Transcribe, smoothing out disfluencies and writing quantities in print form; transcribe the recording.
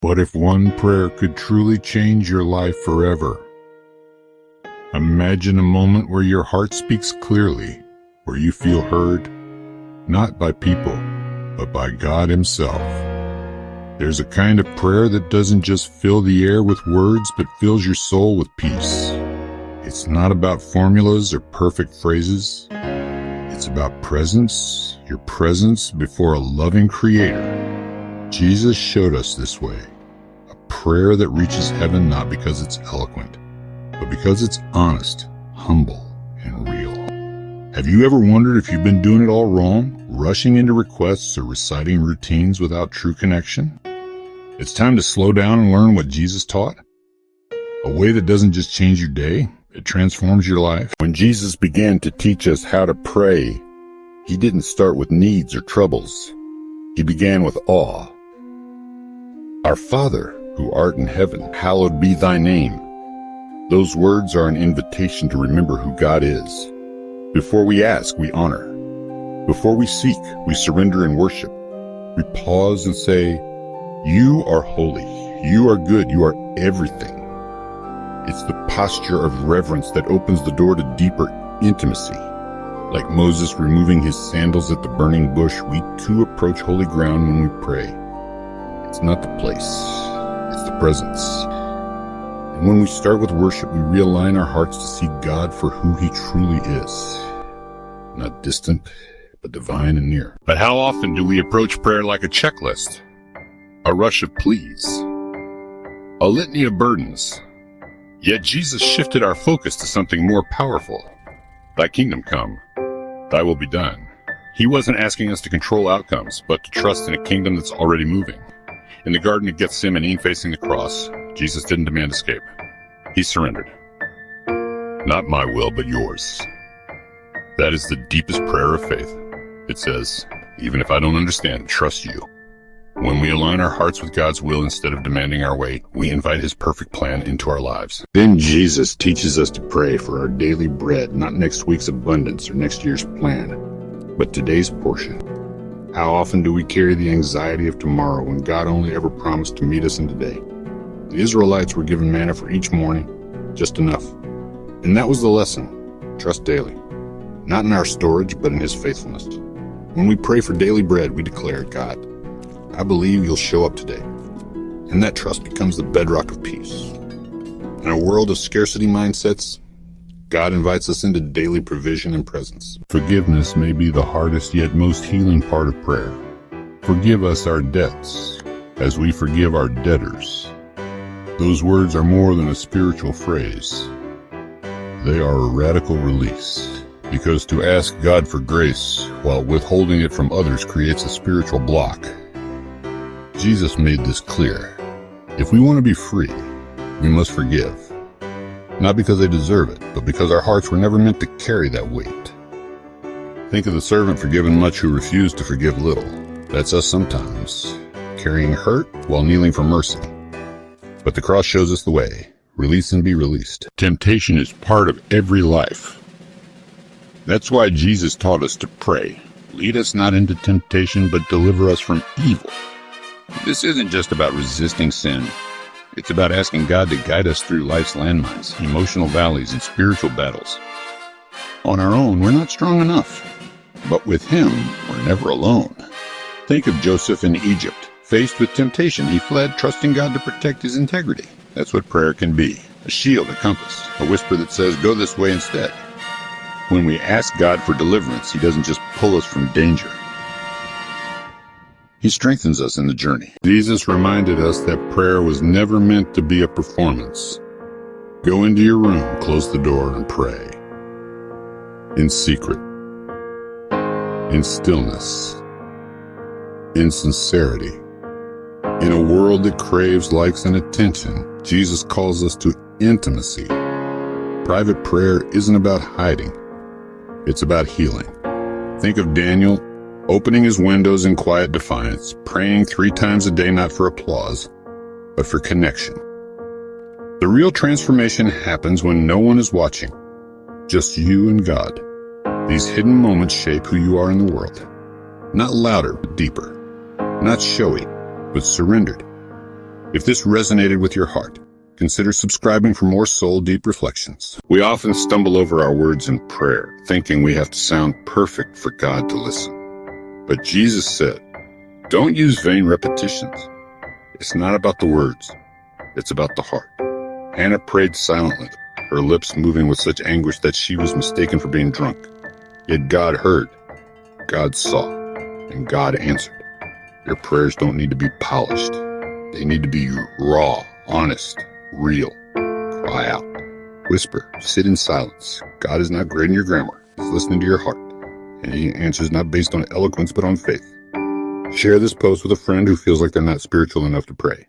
What if one prayer could truly change your life forever? Imagine a moment where your heart speaks clearly, where you feel heard, not by people, but by God Himself. There's a kind of prayer that doesn't just fill the air with words, but fills your soul with peace. It's not about formulas or perfect phrases. It's about presence, your presence before a loving Creator. Jesus showed us this way, a prayer that reaches heaven not because it's eloquent, but because it's honest, humble, and real. Have you ever wondered if you've been doing it all wrong, rushing into requests or reciting routines without true connection? It's time to slow down and learn what Jesus taught. A way that doesn't just change your day, it transforms your life. When Jesus began to teach us how to pray, He didn't start with needs or troubles. He began with awe. Our Father, who art in heaven, hallowed be thy name. Those words are an invitation to remember who God is. Before we ask, we honor. Before we seek, we surrender and worship. We pause and say, You are holy. You are good. You are everything. It's the posture of reverence that opens the door to deeper intimacy. Like Moses removing his sandals at the burning bush, we too approach holy ground when we pray. It's not the place, it's the presence. And when we start with worship, we realign our hearts to see God for who He truly is. Not distant, but divine and near. But how often do we approach prayer like a checklist? A rush of pleas, a litany of burdens. Yet Jesus shifted our focus to something more powerful. Thy kingdom come, thy will be done. He wasn't asking us to control outcomes, but to trust in a kingdom that's already moving. In the Garden of Gethsemane, facing the cross, Jesus didn't demand escape. He surrendered. Not my will, but yours. That is the deepest prayer of faith. It says, even if I don't understand, trust you. When we align our hearts with God's will instead of demanding our way, we invite His perfect plan into our lives. Then Jesus teaches us to pray for our daily bread, not next week's abundance or next year's plan, but today's portion. How often do we carry the anxiety of tomorrow when God only ever promised to meet us in today? The Israelites were given manna for each morning, just enough. And that was the lesson. Trust daily. Not in our storage, but in His faithfulness. When we pray for daily bread, we declare, God, I believe You'll show up today. And that trust becomes the bedrock of peace. In a world of scarcity mindsets, God invites us into daily provision and presence. Forgiveness may be the hardest yet most healing part of prayer. Forgive us our debts, as we forgive our debtors. Those words are more than a spiritual phrase. They are a radical release. Because to ask God for grace while withholding it from others creates a spiritual block. Jesus made this clear. If we want to be free, we must forgive. Not because they deserve it, but because our hearts were never meant to carry that weight. Think of the servant forgiven much who refused to forgive little. That's us sometimes, carrying hurt while kneeling for mercy. But the cross shows us the way. Release and be released. Temptation is part of every life. That's why Jesus taught us to pray. Lead us not into temptation, but deliver us from evil. This isn't just about resisting sin. It's about asking God to guide us through life's landmines, emotional valleys, and spiritual battles. On our own, we're not strong enough. But with Him, we're never alone. Think of Joseph in Egypt. Faced with temptation, he fled, trusting God to protect his integrity. That's what prayer can be. A shield, a compass, a whisper that says, go this way instead. When we ask God for deliverance, He doesn't just pull us from danger. He strengthens us in the journey. Jesus reminded us that prayer was never meant to be a performance. Go into your room, close the door, and pray. In secret. In stillness. In sincerity. In a world that craves likes and attention, Jesus calls us to intimacy. Private prayer isn't about hiding. It's about healing. Think of Daniel opening his windows in quiet defiance, praying 3 times a day not for applause, but for connection. The real transformation happens when no one is watching, just you and God. These hidden moments shape who you are in the world. Not louder, but deeper. Not showy, but surrendered. If this resonated with your heart, consider subscribing for more soul-deep reflections. We often stumble over our words in prayer, thinking we have to sound perfect for God to listen. But Jesus said, don't use vain repetitions. It's not about the words. It's about the heart. Hannah prayed silently, her lips moving with such anguish that she was mistaken for being drunk. Yet God heard, God saw, and God answered. Your prayers don't need to be polished. They need to be raw, honest, real. Cry out. Whisper. Sit in silence. God is not grading your grammar. He's listening to your heart. And He answers not based on eloquence but on faith. Share this post with a friend who feels like they're not spiritual enough to pray.